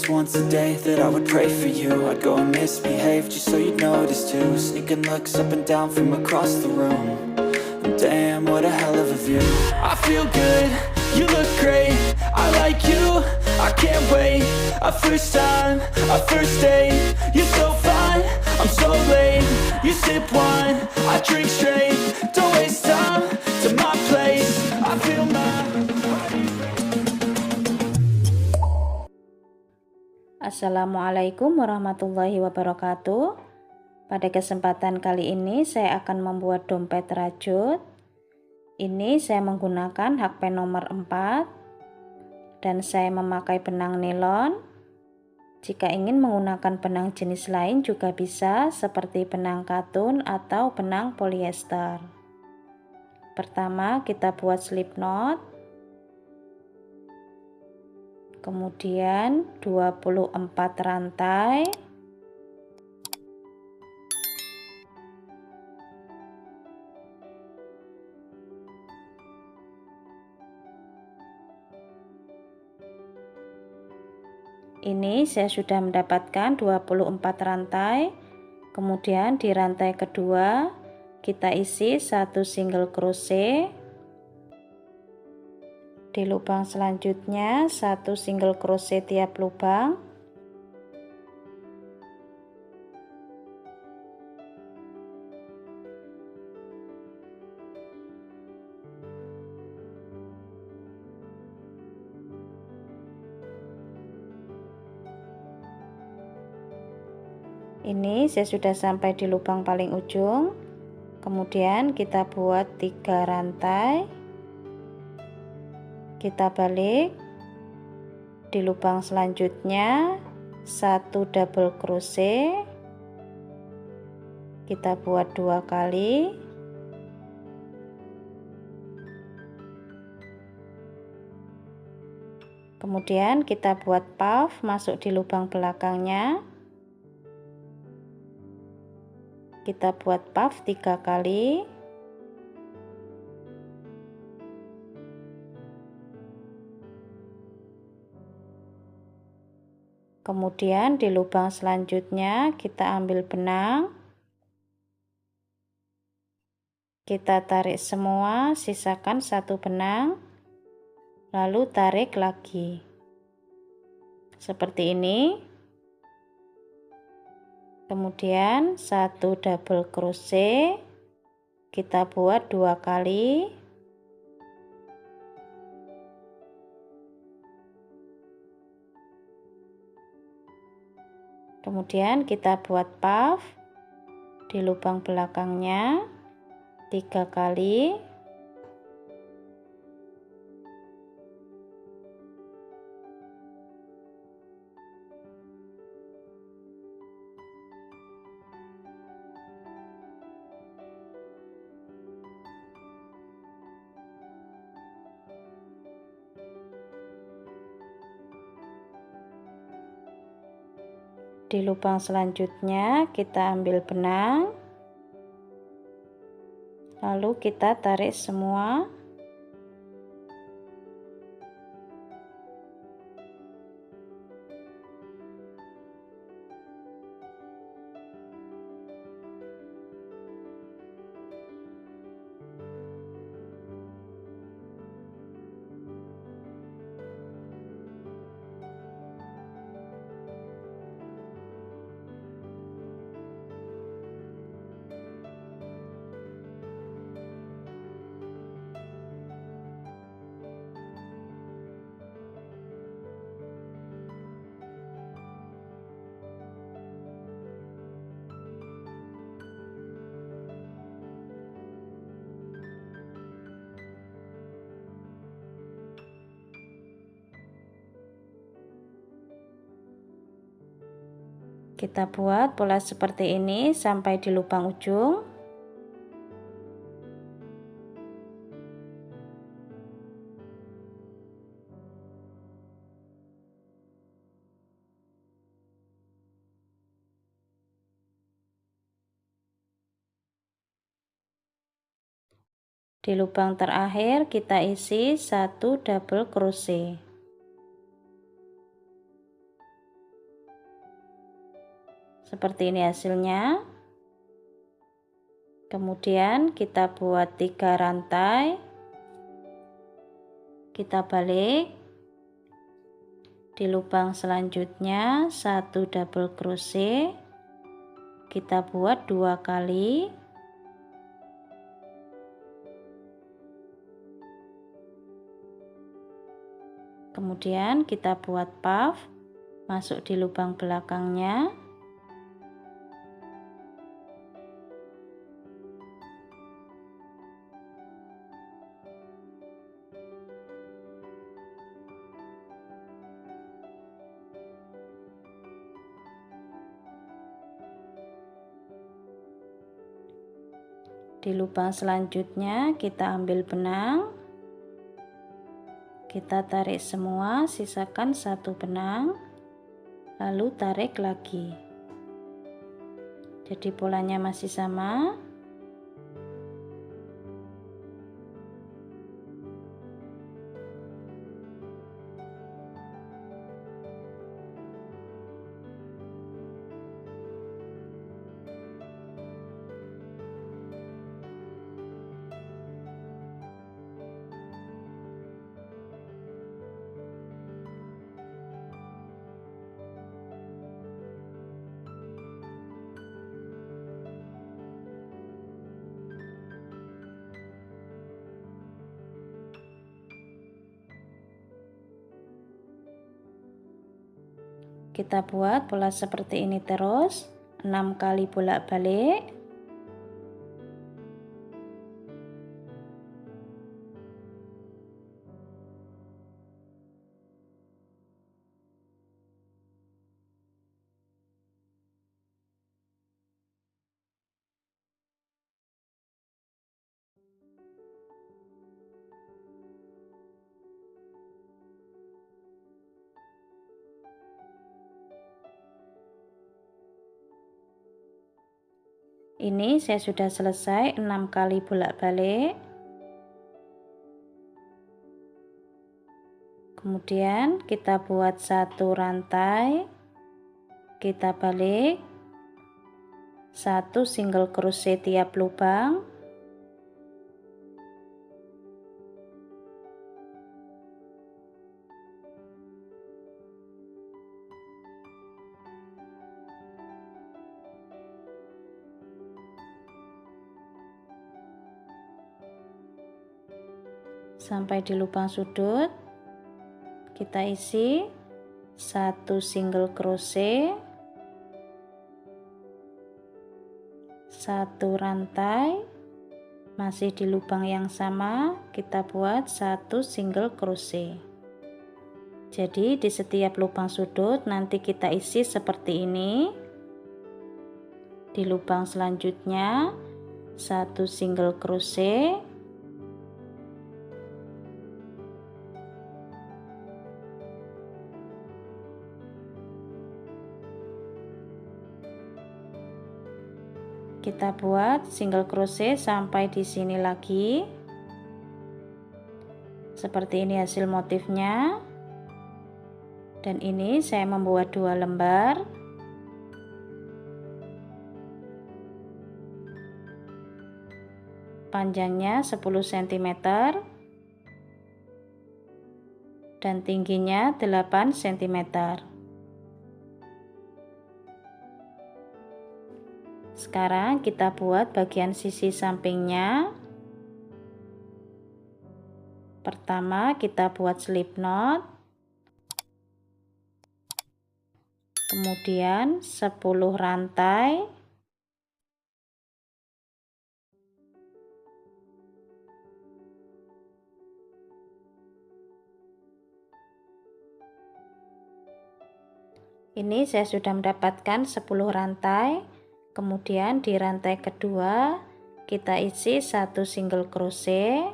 just once a day that I would pray for you. I'd go and misbehave just so you'd notice too. Sneaking looks up and down from across the room. And damn, what a hell of a view. I feel good, you look great, I like you, I can't wait. A first time, a first date. You're so fine, I'm so late. You sip wine, I drink straight. Don't waste time to my place. I feel my Assalamualaikum warahmatullahi wabarakatuh. Pada kesempatan kali ini saya akan membuat dompet rajut. Ini saya menggunakan hakpen nomor 4 dan saya memakai benang nilon. Jika ingin menggunakan benang jenis lain juga bisa, seperti benang katun atau benang polyester. Pertama kita buat slip knot. Kemudian 24 rantai. Ini saya sudah mendapatkan 24 rantai. Kemudian di rantai kedua kita isi 1 single crochet. Di lubang selanjutnya 1 single crochet tiap lubang. Ini saya sudah sampai di lubang paling ujung. Kemudian kita buat 3 rantai. Kita balik. Di lubang selanjutnya 1 double crochet. Kita buat 2 kali. Kemudian kita buat puff masuk di lubang belakangnya. Kita buat puff 3 kali. Kemudian di lubang selanjutnya kita ambil benang. Kita tarik semua, sisakan 1 benang. Lalu tarik lagi. Seperti ini. Kemudian 1 double crochet. Kita buat 2 kali. Kemudian kita buat puff di lubang belakangnya 3 kali. Di lubang selanjutnya kita ambil benang, lalu kita tarik semua. Kita buat pola seperti ini sampai di lubang ujung. Di lubang terakhir kita isi 1 double crochet. Seperti ini hasilnya. Kemudian kita buat 3 rantai, kita balik. Di lubang selanjutnya 1 double crochet, kita buat 2 kali. Kemudian kita buat puff, masuk di lubang belakangnya. Di lubang selanjutnya kita ambil benang, kita tarik semua, sisakan 1 benang, lalu tarik lagi. Jadi polanya masih sama. Kita buat pola seperti ini terus 6 kali bolak-balik. Ini saya sudah selesai 6 kali bolak-balik. Kemudian kita buat 1 rantai, kita balik, 1 single crochet tiap lubang. Sampai di lubang sudut, kita isi 1 single crochet, 1 rantai, masih di lubang yang sama kita buat 1 single crochet. Jadi di setiap lubang sudut nanti kita isi seperti ini. Di lubang selanjutnya 1 single crochet, kita buat single crochet sampai di sini lagi. Seperti ini hasil motifnya. Dan ini saya membuat 2 lembar. Panjangnya 10 cm dan tingginya 8 cm. Sekarang kita buat bagian sisi sampingnya. Pertama kita buat slip knot, kemudian 10 rantai, ini saya sudah mendapatkan 10 rantai. Kemudian di rantai kedua kita isi 1 single crochet,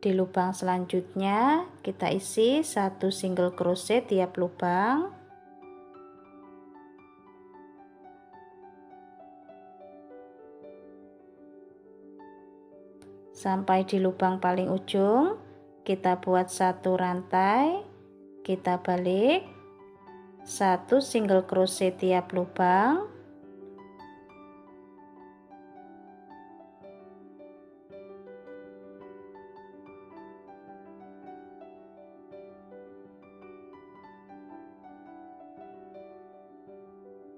di lubang selanjutnya kita isi 1 single crochet tiap lubang. Sampai di lubang paling ujung kita buat 1 rantai, kita balik, 1 single crochet tiap lubang,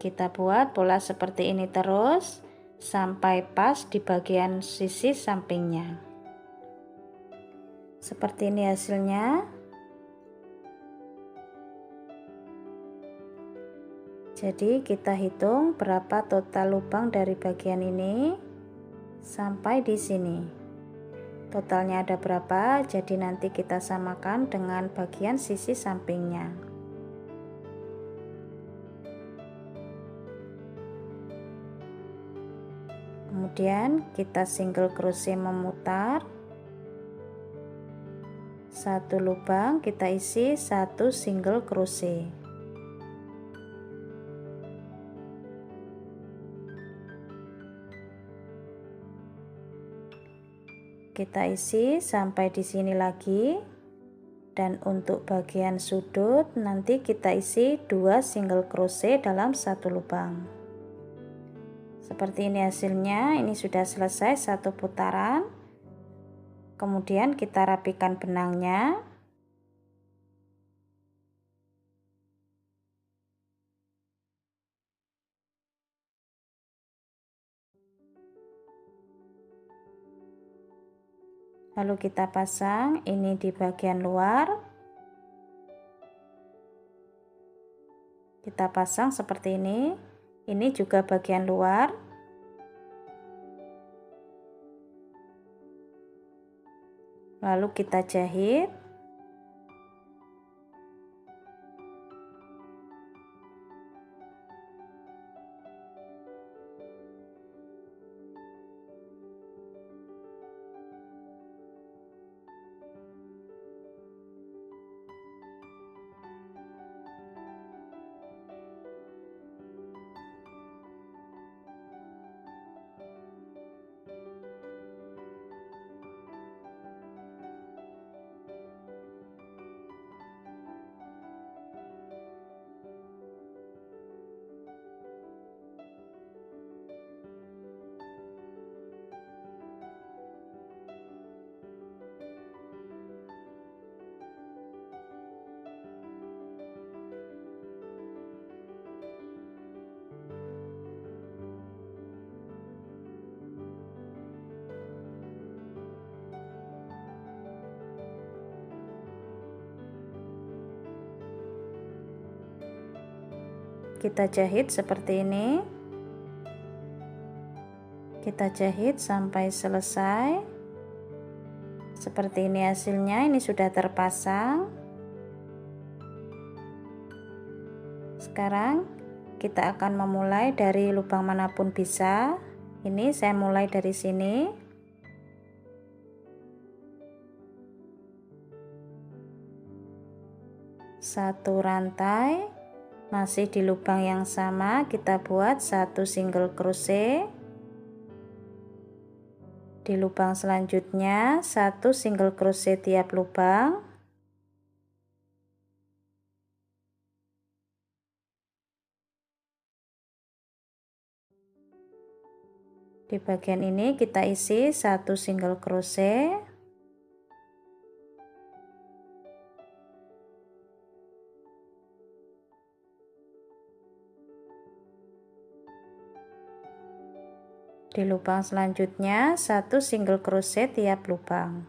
kita buat pola seperti ini terus sampai pas di bagian sisi sampingnya. Seperti ini hasilnya. Jadi kita hitung berapa total lubang dari bagian ini sampai di sini. Totalnya ada berapa? Jadi nanti kita samakan dengan bagian sisi sampingnya. Kemudian kita single crochet memutar, 1 lubang kita isi 1 single crochet, kita isi sampai di sini lagi, dan untuk bagian sudut nanti kita isi 2 single crochet dalam 1 lubang. Seperti ini hasilnya. Ini sudah selesai 1 putaran. Kemudian kita rapikan benangnya. Lalu kita pasang ini di bagian luar. Kita pasang seperti ini. Ini juga bagian luar. Lalu kita jahit. Kita jahit seperti ini. Kita jahit sampai selesai. Seperti ini hasilnya. Ini sudah terpasang. Sekarang kita akan memulai dari lubang manapun bisa. Ini saya mulai dari sini. Satu rantai. Masih di lubang yang sama kita buat 1 single crochet. Di lubang selanjutnya 1 single crochet tiap lubang. Di bagian ini kita isi 1 single crochet. Di lubang selanjutnya 1 single crochet tiap lubang.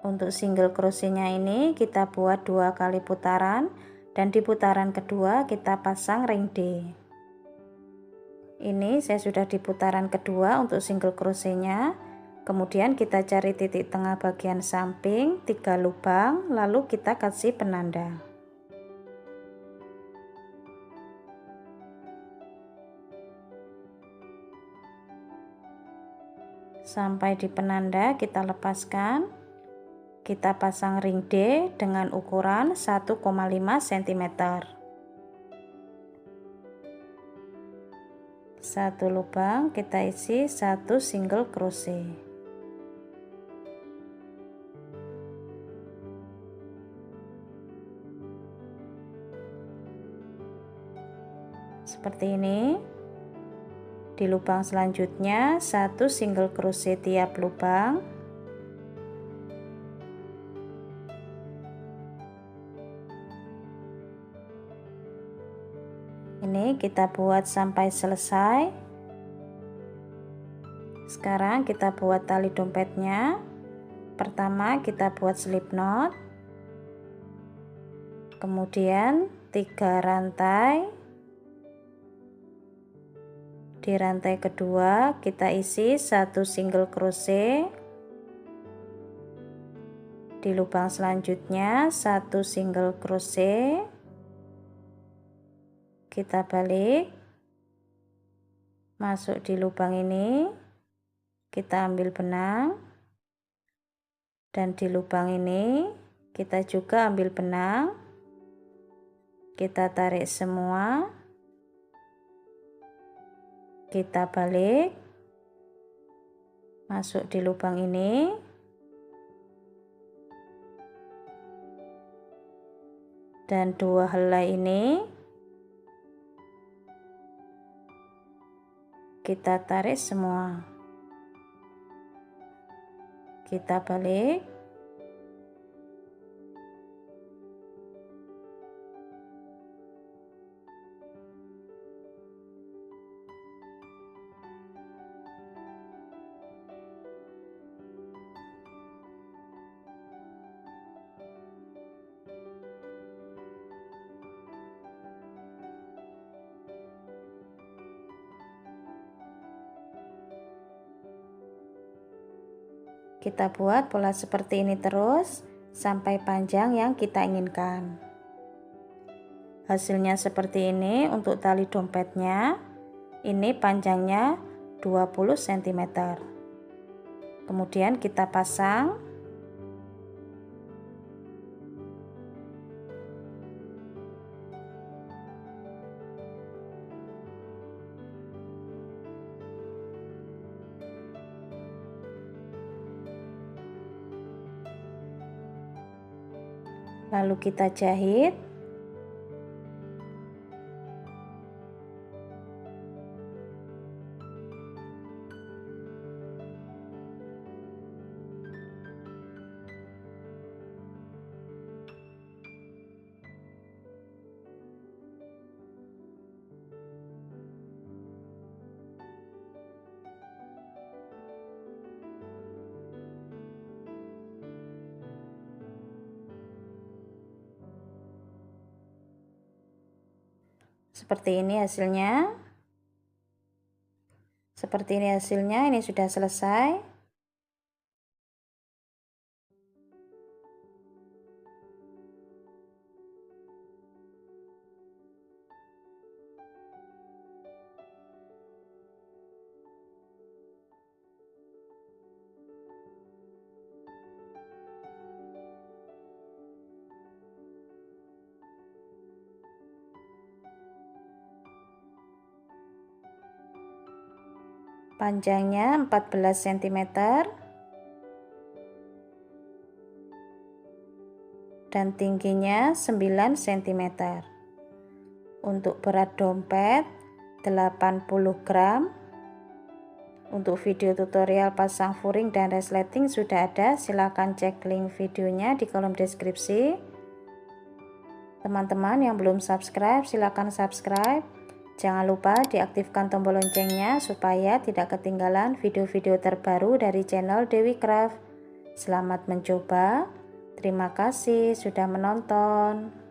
Untuk single crochetnya ini kita buat 2 kali putaran, dan di putaran kedua kita pasang ring D. Ini saya sudah di putaran kedua untuk single crochetnya. Kemudian kita cari titik tengah bagian samping 3 lubang, lalu kita kasih penanda. Sampai di penanda kita lepaskan. Kita pasang ring D dengan ukuran 1,5 cm. 1 lubang kita isi 1 single crochet. seperti ini. Di lubang selanjutnya 1 single crochet tiap lubang. Ini kita buat sampai selesai. Sekarang kita buat tali dompetnya. Pertama kita buat slip knot, kemudian 3 rantai. Di rantai kedua kita isi 1 single crochet. Di lubang selanjutnya 1 single crochet. Kita balik, masuk di lubang ini, kita ambil benang, dan di lubang ini kita juga ambil benang, kita tarik semua. Kita balik, masuk di lubang ini, dan 2 helai ini kita tarik semua. Kita balik, kita buat pola seperti ini terus sampai panjang yang kita inginkan. Hasilnya seperti ini untuk tali dompetnya. Ini panjangnya 20 cm. Kemudian kita pasang. Lalu kita jahit. Seperti ini hasilnya. Seperti ini hasilnya, ini sudah selesai. Panjangnya 14 cm dan tingginya 9 cm. Untuk berat dompet 80 gram. Untuk video tutorial pasang furing dan resleting sudah ada, silahkan cek link videonya di kolom deskripsi. Teman-teman yang belum subscribe silahkan subscribe. Jangan lupa diaktifkan tombol loncengnya supaya tidak ketinggalan video-video terbaru dari channel Dewi Craft. Selamat mencoba. Terima kasih sudah menonton.